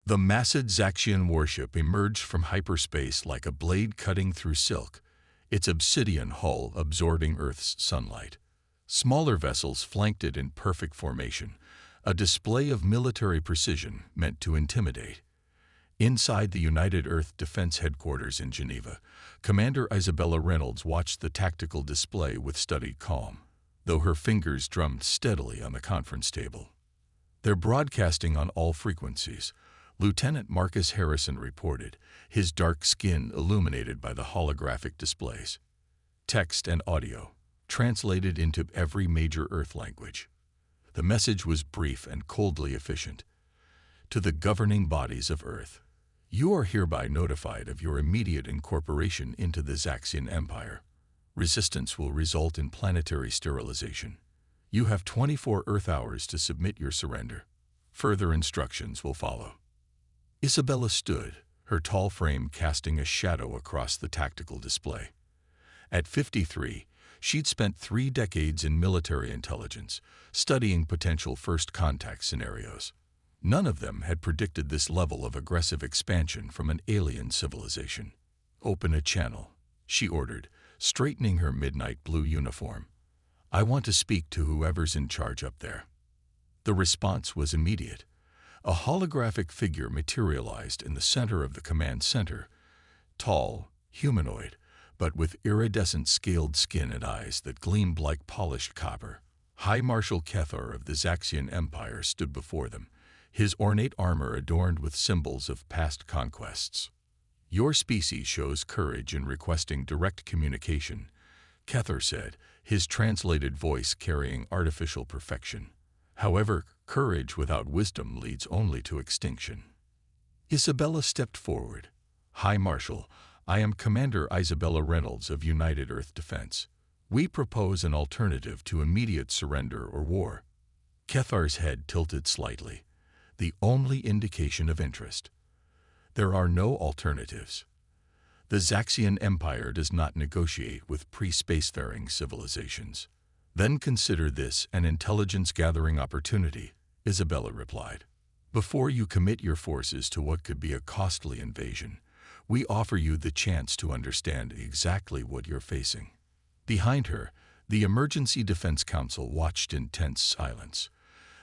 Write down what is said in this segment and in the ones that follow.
The massive Zaxian warship emerged from hyperspace like a blade cutting through silk, its obsidian hull absorbing Earth's sunlight. Smaller vessels flanked it in perfect formation, a display of military precision meant to intimidate. Inside the United Earth Defense Headquarters in Geneva, Commander Isabella Reynolds watched the tactical display with studied calm, though her fingers drummed steadily on the conference table. "They're broadcasting on all frequencies," Lieutenant Marcus Harrison reported, his dark skin illuminated by the holographic displays. Text and audio, translated into every major Earth language. The message was brief and coldly efficient. "To the governing bodies of Earth, you are hereby notified of your immediate incorporation into the Zaxian Empire. Resistance will result in planetary sterilization. You have 24 Earth hours to submit your surrender. Further instructions will follow." Isabella stood, her tall frame casting a shadow across the tactical display. At 53, she'd spent 3 decades in military intelligence, studying potential first contact scenarios. None of them had predicted this level of aggressive expansion from an alien civilization. "Open a channel," she ordered, straightening her midnight blue uniform. "I want to speak to whoever's in charge up there." The response was immediate. A holographic figure materialized in the center of the command center, tall, humanoid, but with iridescent scaled skin and eyes that gleamed like polished copper. High Marshal Kethar of the Zaxian Empire stood before them, his ornate armor adorned with symbols of past conquests. "Your species shows courage in requesting direct communication," Kethar said, his translated voice carrying artificial perfection. "However, courage without wisdom leads only to extinction." Isabella stepped forward. "High Marshal, I am Commander Isabella Reynolds of United Earth Defense. We propose an alternative to immediate surrender or war." Kethar's head tilted slightly, the only indication of interest. "There are no alternatives. The Zaxian Empire does not negotiate with pre-spacefaring civilizations." "Then consider this an intelligence-gathering opportunity," Isabella replied. "Before you commit your forces to what could be a costly invasion, we offer you the chance to understand exactly what you're facing." Behind her, the Emergency Defense Council watched in tense silence.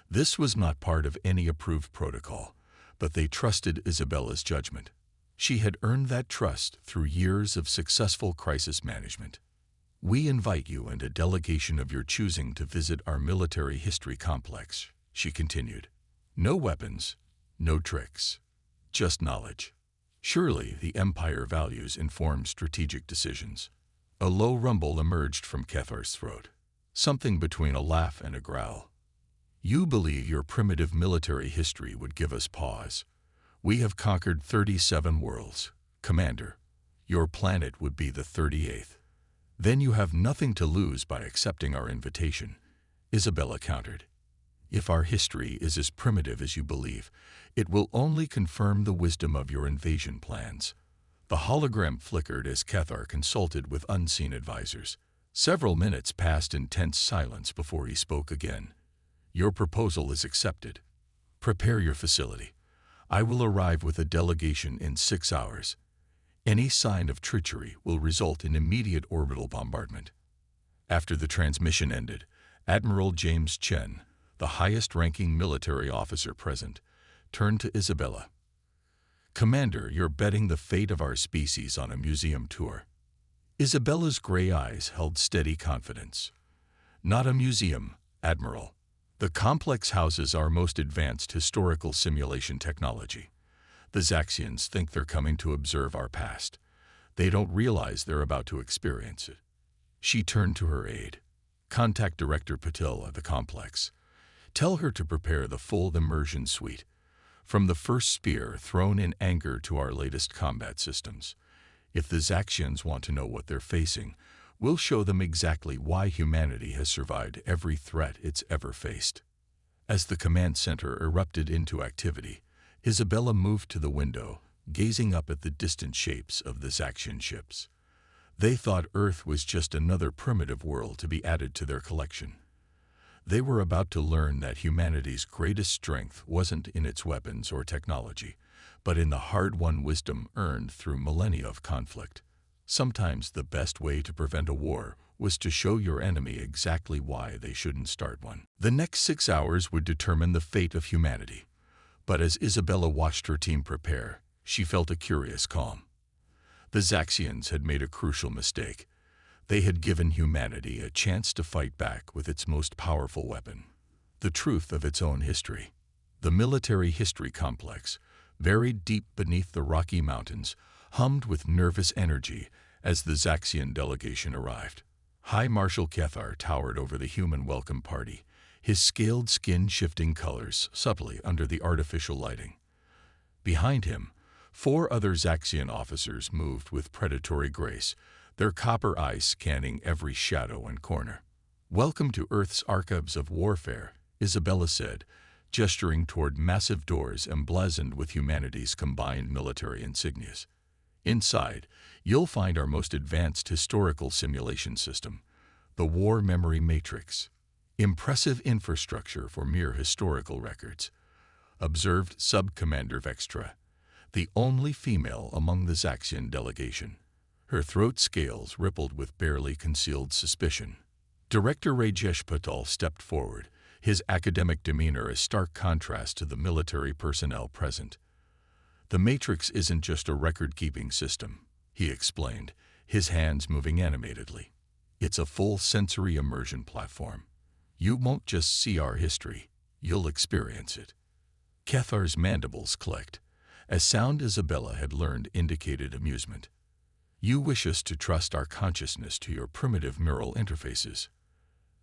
This was not part of any approved protocol, but they trusted Isabella's judgment. She had earned that trust through years of successful crisis management. "We invite you and a delegation of your choosing to visit our military history complex," she continued. "No weapons, no tricks, just knowledge. Surely the Empire values informed strategic decisions." A low rumble emerged from Kethar's throat, something between a laugh and a growl. "You believe your primitive military history would give us pause. We have conquered 37 worlds, Commander. Your planet would be the 38th. Then you have nothing to lose by accepting our invitation," Isabella countered. "If our history is as primitive as you believe, it will only confirm the wisdom of your invasion plans." The hologram flickered as Kethar consulted with unseen advisors. Several minutes passed in tense silence before he spoke again. "Your proposal is accepted. Prepare your facility. I will arrive with a delegation in 6 hours. Any sign of treachery will result in immediate orbital bombardment." After the transmission ended, Admiral James Chen, the highest-ranking military officer present, turned to Isabella. "Commander, you're betting the fate of our species on a museum tour." Isabella's gray eyes held steady confidence. "Not a museum, Admiral. The complex houses our most advanced historical simulation technology. The Zaxians think they're coming to observe our past. They don't realize they're about to experience it." She turned to her aide. "Contact Director Patil at the complex. Tell her to prepare the full immersion suite, from the first spear thrown in anger to our latest combat systems. If the Zaxians want to know what they're facing, we'll show them exactly why humanity has survived every threat it's ever faced." As the command center erupted into activity, Isabella moved to the window, gazing up at the distant shapes of the Zaxian ships. They thought Earth was just another primitive world to be added to their collection. They were about to learn that humanity's greatest strength wasn't in its weapons or technology, but in the hard-won wisdom earned through millennia of conflict. Sometimes the best way to prevent a war was to show your enemy exactly why they shouldn't start one. The next 6 hours would determine the fate of humanity. But as Isabella watched her team prepare, she felt a curious calm. The Zaxians had made a crucial mistake. They had given humanity a chance to fight back with its most powerful weapon, the truth of its own history. The military history complex, buried deep beneath the Rocky Mountains, hummed with nervous energy as the Zaxian delegation arrived. High Marshal Cathar towered over the human welcome party, his scaled skin shifting colors subtly under the artificial lighting. Behind him, 4 other Zaxian officers moved with predatory grace, their copper eyes scanning every shadow and corner. "Welcome to Earth's archives of warfare," Isabella said, gesturing toward massive doors emblazoned with humanity's combined military insignias. "Inside, you'll find our most advanced historical simulation system, the War Memory Matrix. Impressive infrastructure for mere historical records," observed Sub-Commander Vextra, the only female among the Zaxian delegation. Her throat scales rippled with barely concealed suspicion. Director Rajesh Patel stepped forward, his academic demeanor a stark contrast to the military personnel present. "The Matrix isn't just a record-keeping system," he explained, his hands moving animatedly. "It's a full sensory immersion platform. You won't just see our history, you'll experience it." Cathar's mandibles clicked. A sound Isabella had learned indicated amusement. "You wish us to trust our consciousness to your primitive neural interfaces.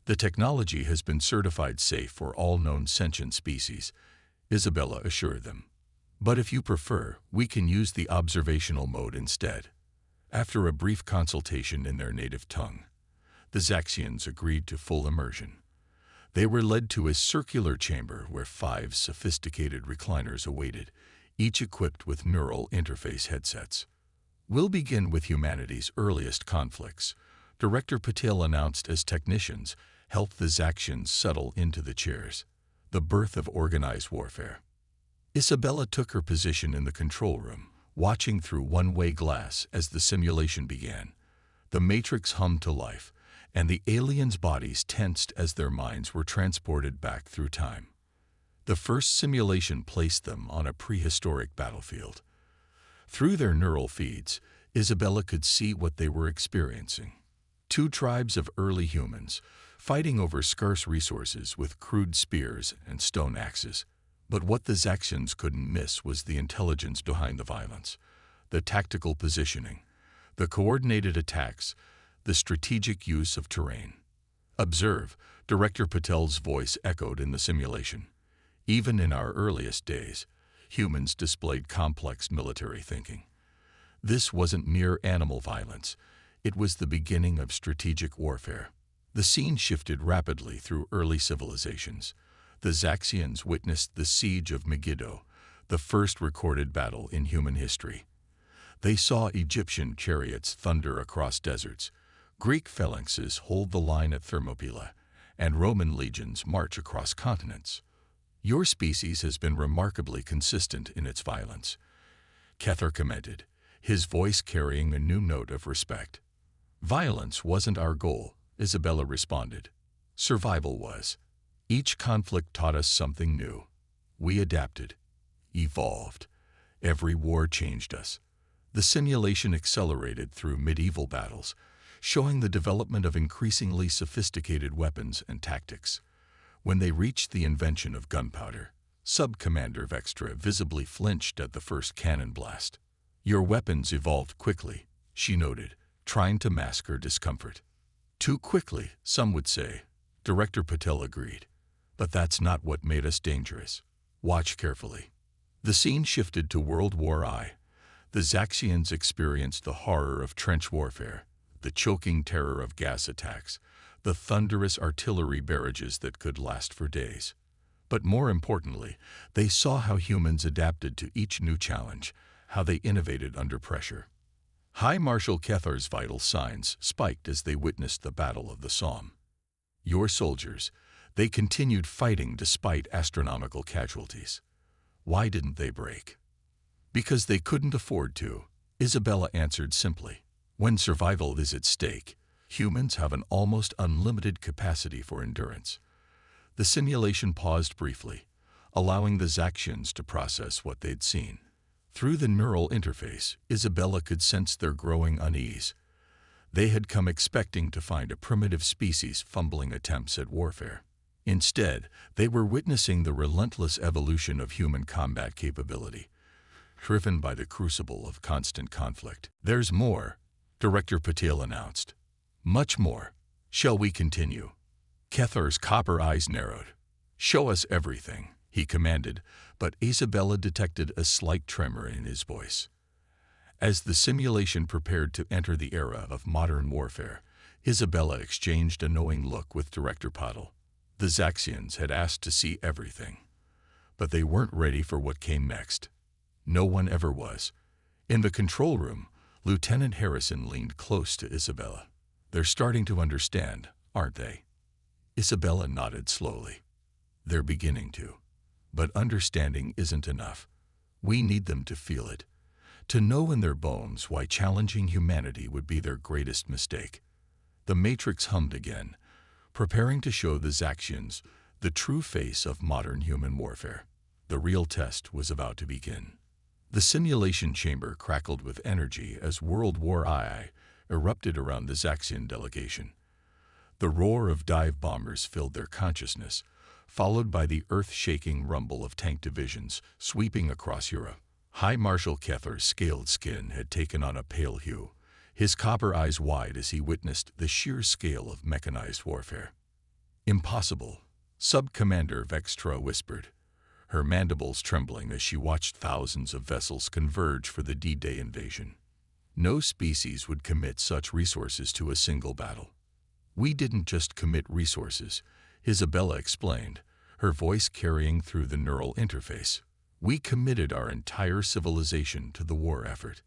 The technology has been certified safe for all known sentient species," Isabella assured them. "But if you prefer, we can use the observational mode instead." After a brief consultation in their native tongue, the Zaxians agreed to full immersion. They were led to a circular chamber where 5 sophisticated recliners awaited, each equipped with neural interface headsets. "We'll begin with humanity's earliest conflicts," Director Patel announced as technicians helped the Zaxians settle into the chairs. "The birth of organized warfare." Isabella took her position in the control room, watching through one-way glass as the simulation began. The Matrix hummed to life, and the aliens' bodies tensed as their minds were transported back through time. The first simulation placed them on a prehistoric battlefield. Through their neural feeds, Isabella could see what they were experiencing. 2 tribes of early humans, fighting over scarce resources with crude spears and stone axes. But what the Zaxians couldn't miss was the intelligence behind the violence, the tactical positioning, the coordinated attacks, the strategic use of terrain. "Observe," Director Patel's voice echoed in the simulation. "Even in our earliest days, humans displayed complex military thinking. This wasn't mere animal violence. It was the beginning of strategic warfare." The scene shifted rapidly through early civilizations. The Zaxians witnessed the Siege of Megiddo, the first recorded battle in human history. They saw Egyptian chariots thunder across deserts, Greek phalanxes hold the line at Thermopylae, and Roman legions march across continents. "Your species has been remarkably consistent in its violence," Cathar commented, his voice carrying a new note of respect. "Violence wasn't our goal," Isabella responded. "Survival was. Each conflict taught us something new. We adapted, evolved. Every war changed us." The simulation accelerated through medieval battles, showing the development of increasingly sophisticated weapons and tactics. When they reached the invention of gunpowder, Sub-Commander Vextra visibly flinched at the first cannon blast. "Your weapons evolved quickly," she noted, trying to mask her discomfort. "Too quickly, some would say," Director Patel agreed. "But that's not what made us dangerous. Watch carefully." The scene shifted to World War I. The Zaxians experienced the horror of trench warfare, the choking terror of gas attacks, the thunderous artillery barrages that could last for days. But more importantly, they saw how humans adapted to each new challenge, how they innovated under pressure. High Marshal Cathar's vital signs spiked as they witnessed the Battle of the Somme. "Your soldiers, they continued fighting despite astronomical casualties. Why didn't they break?" Because they couldn't afford to, Isabella answered simply. When survival is at stake, humans have an almost unlimited capacity for endurance. The simulation paused briefly, allowing the Zaxians to process what they'd seen. Through the neural interface, Isabella could sense their growing unease. They had come expecting to find a primitive species fumbling attempts at warfare. Instead, they were witnessing the relentless evolution of human combat capability, driven by the crucible of constant conflict. "There's more," Director Patel announced. "Much more. Shall we continue?" Kethar's copper eyes narrowed. "Show us everything," he commanded, but Isabella detected a slight tremor in his voice. As the simulation prepared to enter the era of modern warfare, Isabella exchanged a knowing look with Director Patel. The Zaxians had asked to see everything, but they weren't ready for what came next. No one ever was. In the control room, Lieutenant Harrison leaned close to Isabella. "They're starting to understand, aren't they?" Isabella nodded slowly. "They're beginning to. But understanding isn't enough. We need them to feel it, to know in their bones why challenging humanity would be their greatest mistake." The Matrix hummed again, preparing to show the Zaxians the true face of modern human warfare. The real test was about to begin. The simulation chamber crackled with energy as World War II erupted around the Zaxian delegation. The roar of dive bombers filled their consciousness, followed by the earth-shaking rumble of tank divisions sweeping across Europe. High Marshal Kethar's scaled skin had taken on a pale hue, his copper eyes wide as he witnessed the sheer scale of mechanized warfare. "Impossible," Sub-Commander Vextra whispered, her mandibles trembling as she watched thousands of vessels converge for the D-Day invasion. No species would commit such resources to a single battle. "We didn't just commit resources," Isabella explained, her voice carrying through the neural interface. "We committed our entire civilization to the war effort.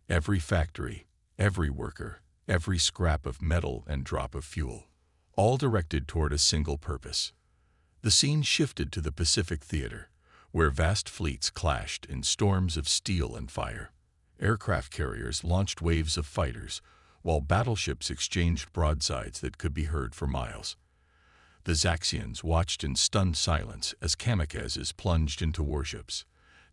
Every factory, every worker, every scrap of metal and drop of fuel, all directed toward a single purpose." The scene shifted to the Pacific Theater, where vast fleets clashed in storms of steel and fire. Aircraft carriers launched waves of fighters, while battleships exchanged broadsides that could be heard for miles. The Zaxians watched in stunned silence as kamikazes plunged into warships,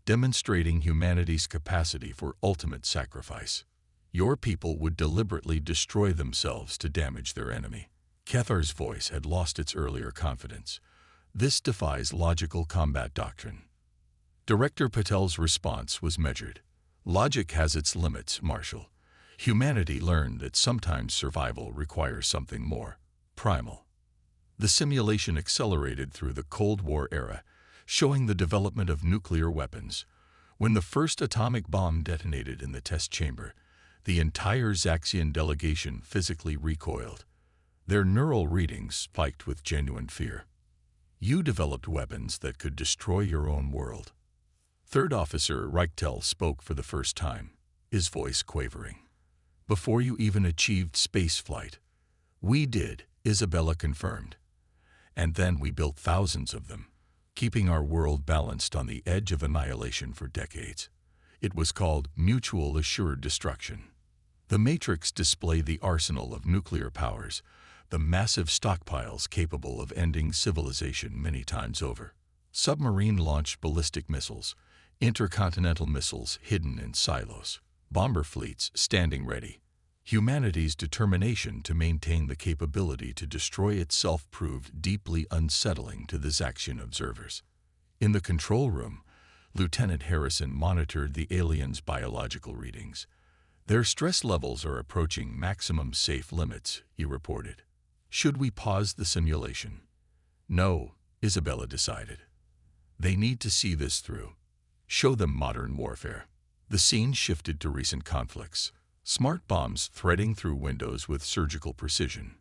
demonstrating humanity's capacity for ultimate sacrifice. "Your people would deliberately destroy themselves to damage their enemy." Kethar's voice had lost its earlier confidence. "This defies logical combat doctrine." Director Patel's response was measured. "Logic has its limits, Marshal. Humanity learned that sometimes survival requires something more primal." The simulation accelerated through the Cold War era, showing the development of nuclear weapons. When the first atomic bomb detonated in the test chamber, the entire Zaxian delegation physically recoiled. Their neural readings spiked with genuine fear. "You developed weapons that could destroy your own world." Third Officer Reichtel spoke for the first time, his voice quavering. "Before you even achieved space flight." "We did," Isabella confirmed. "And then we built thousands of them, keeping our world balanced on the edge of annihilation for decades. It was called mutual assured destruction." The Matrix displayed the arsenal of nuclear powers, the massive stockpiles capable of ending civilization many times over. Submarine-launched ballistic missiles, intercontinental missiles hidden in silos, bomber fleets standing ready. Humanity's determination to maintain the capability to destroy itself proved deeply unsettling to the Zaxian observers. In the control room, Lieutenant Harrison monitored the aliens' biological readings. "Their stress levels are approaching maximum safe limits," he reported. "Should we pause the simulation?" "No," Isabella decided. "They need to see this through. Show them modern warfare." The scene shifted to recent conflicts. Smart bombs threading through windows with surgical precision.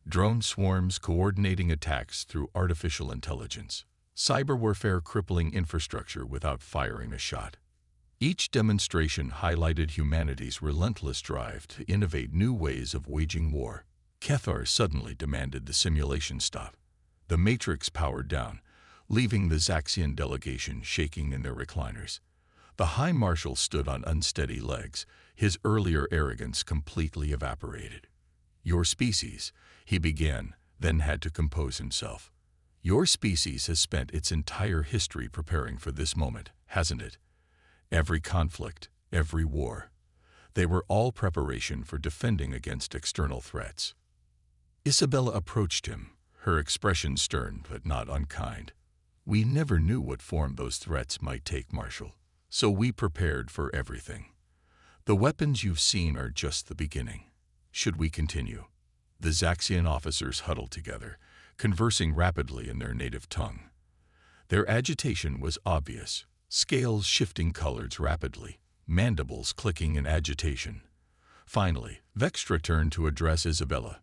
Drone swarms coordinating attacks through artificial intelligence. Cyber warfare crippling infrastructure without firing a shot. Each demonstration highlighted humanity's relentless drive to innovate new ways of waging war. Kethar suddenly demanded the simulation stop. The Matrix powered down, leaving the Zaxian delegation shaking in their recliners. The High Marshal stood on unsteady legs, his earlier arrogance completely evaporated. "Your species," he began, then had to compose himself. "Your species has spent its entire history preparing for this moment, hasn't it? Every conflict, every war. They were all preparation for defending against external threats." Isabella approached him, her expression stern but not unkind. "We never knew what form those threats might take, Marshal, so we prepared for everything. The weapons you've seen are just the beginning. Should we continue?" The Zaxian officers huddled together, conversing rapidly in their native tongue. Their agitation was obvious, scales shifting colors rapidly, mandibles clicking in agitation. Finally, Vextra turned to address Isabella.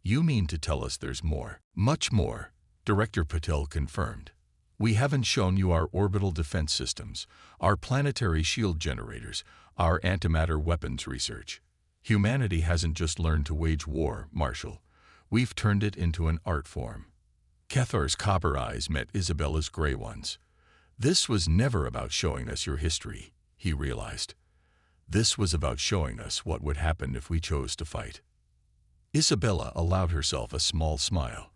"You mean to tell us there's more?" "Much more," Director Patel confirmed. "We haven't shown you our orbital defense systems, our planetary shield generators, our antimatter weapons research. Humanity hasn't just learned to wage war, Marshal. We've turned it into an art form." Kethar's copper eyes met Isabella's gray ones. "This was never about showing us your history," he realized. "This was about showing us what would happen if we chose to fight." Isabella allowed herself a small smile.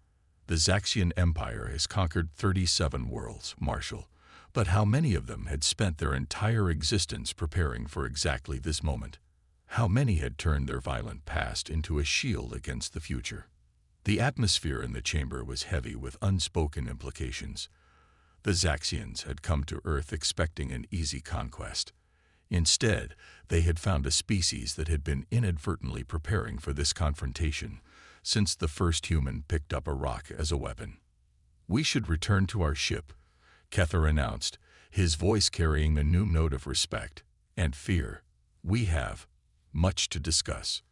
"The Zaxian Empire has conquered 37 worlds, Marshal, but how many of them had spent their entire existence preparing for exactly this moment? How many had turned their violent past into a shield against the future?" The atmosphere in the chamber was heavy with unspoken implications. The Zaxians had come to Earth expecting an easy conquest. Instead, they had found a species that had been inadvertently preparing for this confrontation since the first human picked up a rock as a weapon. "We should return to our ship," Kethar announced, his voice carrying a new note of respect and fear. "We have much to discuss."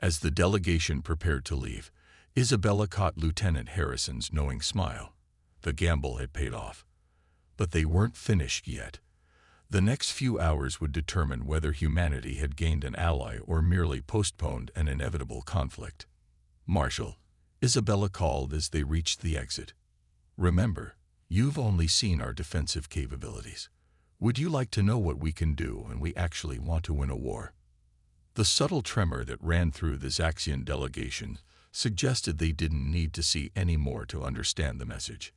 As the delegation prepared to leave, Isabella caught Lieutenant Harrison's knowing smile. The gamble had paid off. But they weren't finished yet. The next few hours would determine whether humanity had gained an ally or merely postponed an inevitable conflict. "Marshal," Isabella called as they reached the exit. "Remember, you've only seen our defensive capabilities. Would you like to know what we can do when we actually want to win a war?" The subtle tremor that ran through the Zaxian delegation suggested they didn't need to see any more to understand the message.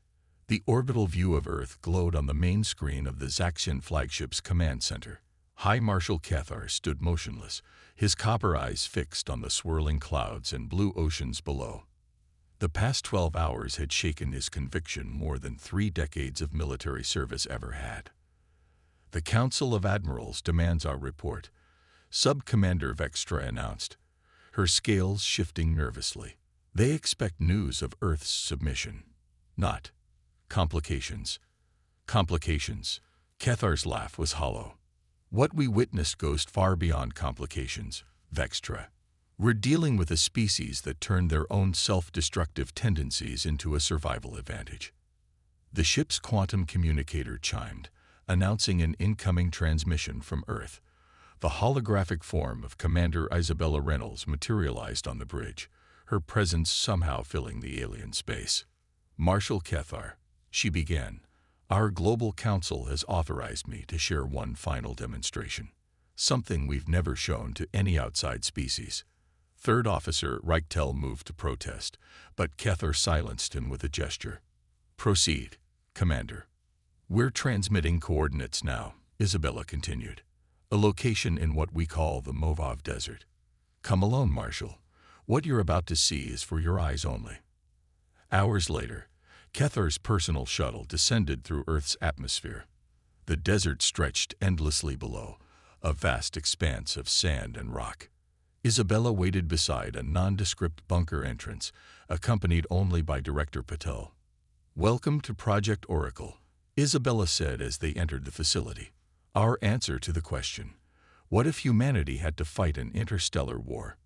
The orbital view of Earth glowed on the main screen of the Zaxian flagship's command center. High Marshal Kethar stood motionless, his copper eyes fixed on the swirling clouds and blue oceans below. The past 12 hours had shaken his conviction more than 3 decades of military service ever had. "The Council of Admirals demands our report," Sub-Commander Vextra announced, her scales shifting nervously. "They expect news of Earth's submission, not complications." "Complications." Kethar's laugh was hollow. "What we witnessed goes far beyond complications, Vextra. We're dealing with a species that turned their own self-destructive tendencies into a survival advantage." The ship's quantum communicator chimed, announcing an incoming transmission from Earth. The holographic form of Commander Isabella Reynolds materialized on the bridge, her presence somehow filling the alien space. "Marshal Kethar," she began, "our Global Council has authorized me to share one final demonstration, something we've never shown to any outside species." Third Officer Reichtel moved to protest, but Kethar silenced him with a gesture. "Proceed, Commander." "We're transmitting coordinates now," Isabella continued. "A location in what we call the Movav Desert. Come alone, Marshal. What you're about to see is for your eyes only." Hours later, Kethar's personal shuttle descended through Earth's atmosphere. The desert stretched endlessly below, a vast expanse of sand and rock. Isabella waited beside a nondescript bunker entrance, accompanied only by Director Patel. "Welcome to Project Oracle," Isabella said as they entered the facility. "Our answer to the question, what if humanity had to fight an interstellar war?"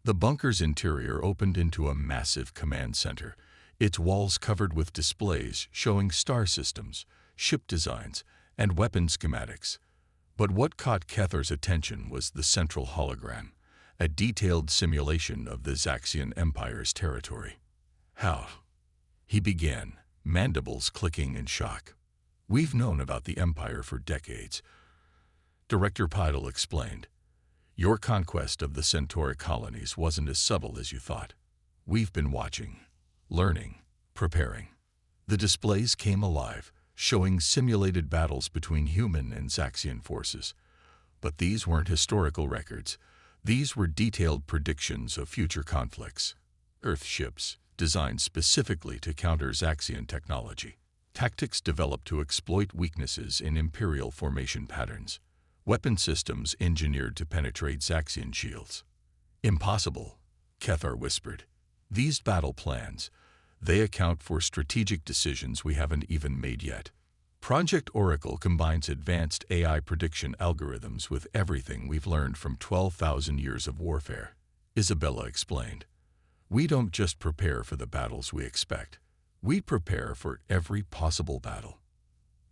The bunker's interior opened into a massive command center, its walls covered with displays showing star systems, ship designs, and weapon schematics. But what caught Kethar's attention was the central hologram, a detailed simulation of the Zaxian Empire's territory. "How?" he began, mandibles clicking in shock. "We've known about the Empire for decades. Director Pidal explained. Your conquest of the Centauri colonies wasn't as subtle as you thought. We've been watching, learning, preparing. The displays came alive, showing simulated battles between human and Zaxian forces. But these weren't historical records. These were detailed predictions of future conflicts. Earth ships, designed specifically to counter Zaxian technology. Tactics developed to exploit weaknesses in Imperial formation patterns. Weapon systems engineered to penetrate Zaxian shields. Impossible, Cathar whispered. These battle plans, they account for strategic decisions we haven't even made yet. Project Oracle combines advanced AI prediction algorithms with everything we've learned from 12,000 years of warfare, Isabella explained. We don't just prepare for the battles we expect. We prepare for every possible battle.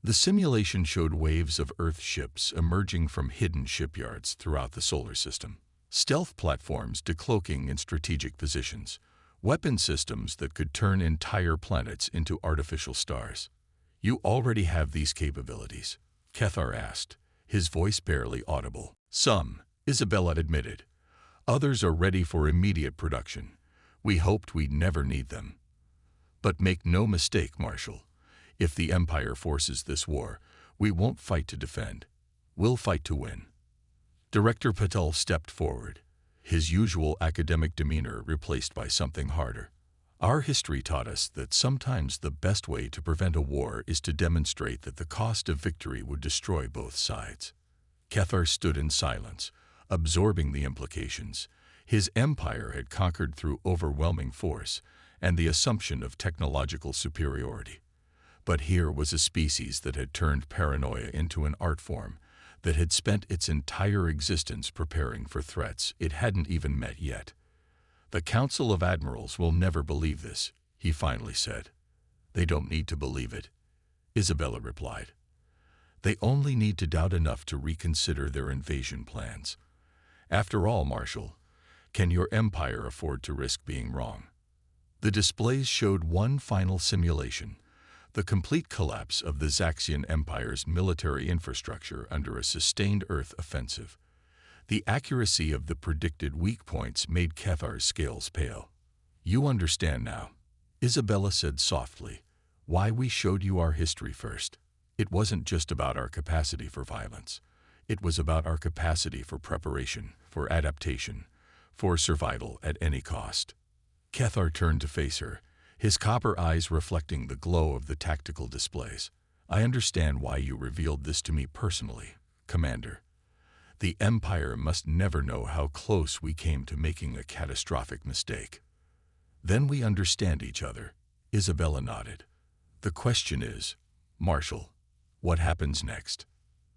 The simulation showed waves of Earth ships emerging from hidden shipyards throughout the solar system. Stealth platforms decloaking in strategic positions. Weapon systems that could turn entire planets into artificial stars. You already have these capabilities, Cathar asked, his voice barely audible. Some, Isabella admitted. Others are ready for immediate production. We hoped we'd never need them. But make no mistake, Marshal. If the Empire forces this war, we won't fight to defend. We'll fight to win. Director Patel stepped forward, his usual academic demeanor replaced by something harder. Our history taught us that sometimes the best way to prevent a war is to demonstrate that the cost of victory would destroy both sides. Cathar stood in silence, absorbing the implications. His empire had conquered through overwhelming force and the assumption of technological superiority. But here was a species that had turned paranoia into an art form, that had spent its entire existence preparing for threats it hadn't even met yet. The Council of Admirals will never believe this, he finally said. They don't need to believe it, Isabella replied. They only need to doubt enough to reconsider their invasion plans. After all, Marshal, can your empire afford to risk being wrong? The displays showed one final simulation, the complete collapse of the Zaxian Empire's military infrastructure under a sustained Earth offensive. The accuracy of the predicted weak points made Cathar's scales pale. You understand now, Isabella said softly, why we showed you our history first. It wasn't just about our capacity for violence. It was about our capacity for preparation, for adaptation, for survival at any cost. Cathar turned to face her, his copper eyes reflecting the glow of the tactical displays. I understand why you revealed this to me personally, Commander. The Empire must never know how close we came to making a catastrophic mistake. Then we understand each other, Isabella nodded. The question is, Marshal, what happens next?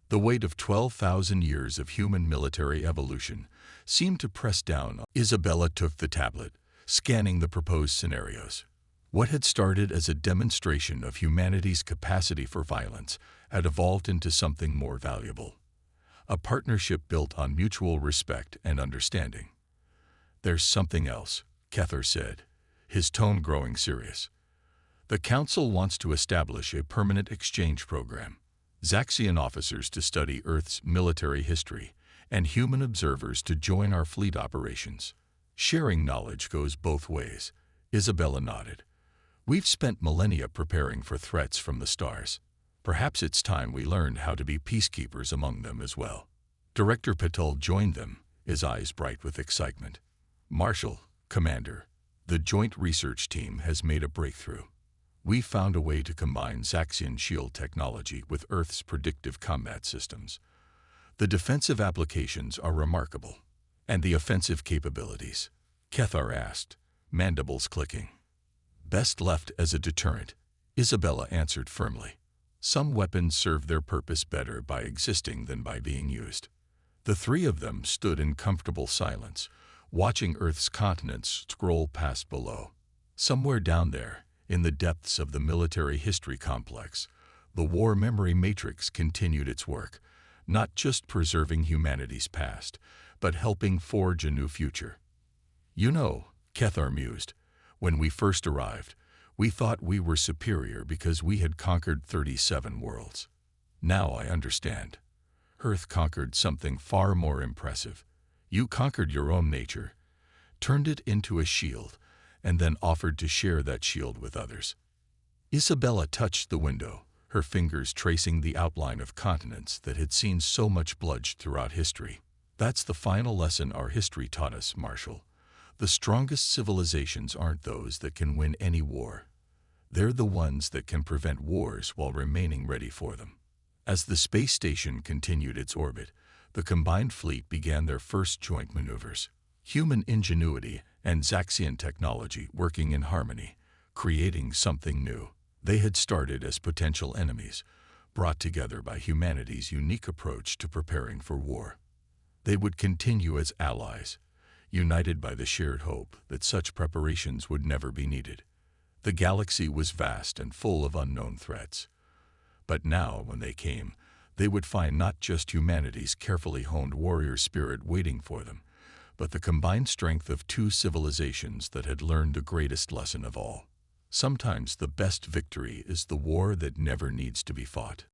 The weight of 12,000 years of human military evolution seemed to press down. Isabella took the tablet, scanning the proposed scenarios. What had started as a demonstration of humanity's capacity for violence had evolved into something more valuable. A partnership built on mutual respect and understanding. There's something else, Cathar said, his tone growing serious. The Council wants to establish a permanent exchange program. Zaxian officers to study Earth's military history, and human observers to join our fleet operations. Sharing knowledge goes both ways, Isabella nodded. We've spent millennia preparing for threats from the stars. Perhaps it's time we learned how to be peacekeepers among them as well. Director Patel joined them, his eyes bright with excitement. Marshal, Commander, the Joint Research Team has made a breakthrough. We found a way to combine Zaxian shield technology with Earth's predictive combat systems. The defensive applications are remarkable. And the offensive capabilities? Cathar asked, mandibles clicking. Best left as a deterrent, Isabella answered firmly. Some weapons serve their purpose better by existing than by being used. The three of them stood in comfortable silence, watching Earth's continents scroll past below. Somewhere down there, in the depths of the military history complex, the war memory matrix continued its work, not just preserving humanity's past, but helping forge a new future. You know, Cathar mused, when we first arrived, we thought we were superior because we had conquered 37 worlds. Now I understand. Earth conquered something far more impressive. You conquered your own nature, turned it into a shield, and then offered to share that shield with others. Isabella touched the window, her fingers tracing the outline of continents that had seen so much bloodshed throughout history. That's the final lesson our history taught us, Marshall. The strongest civilizations aren't those that can win any war. They're the ones that can prevent wars while remaining ready for them. As the space station continued its orbit, the combined fleet began their first joint maneuvers. Human ingenuity and Zaxian technology working in harmony, creating something new. They had started as potential enemies, brought together by humanity's unique approach to preparing for war. They would continue as allies, united by the shared hope that such preparations would never be needed. The galaxy was vast and full of unknown threats. But now, when they came, they would find not just humanity's carefully honed warrior spirit waiting for them, but the combined strength of two civilizations that had learned the greatest lesson of all. Sometimes the best victory is the war that never needs to be fought.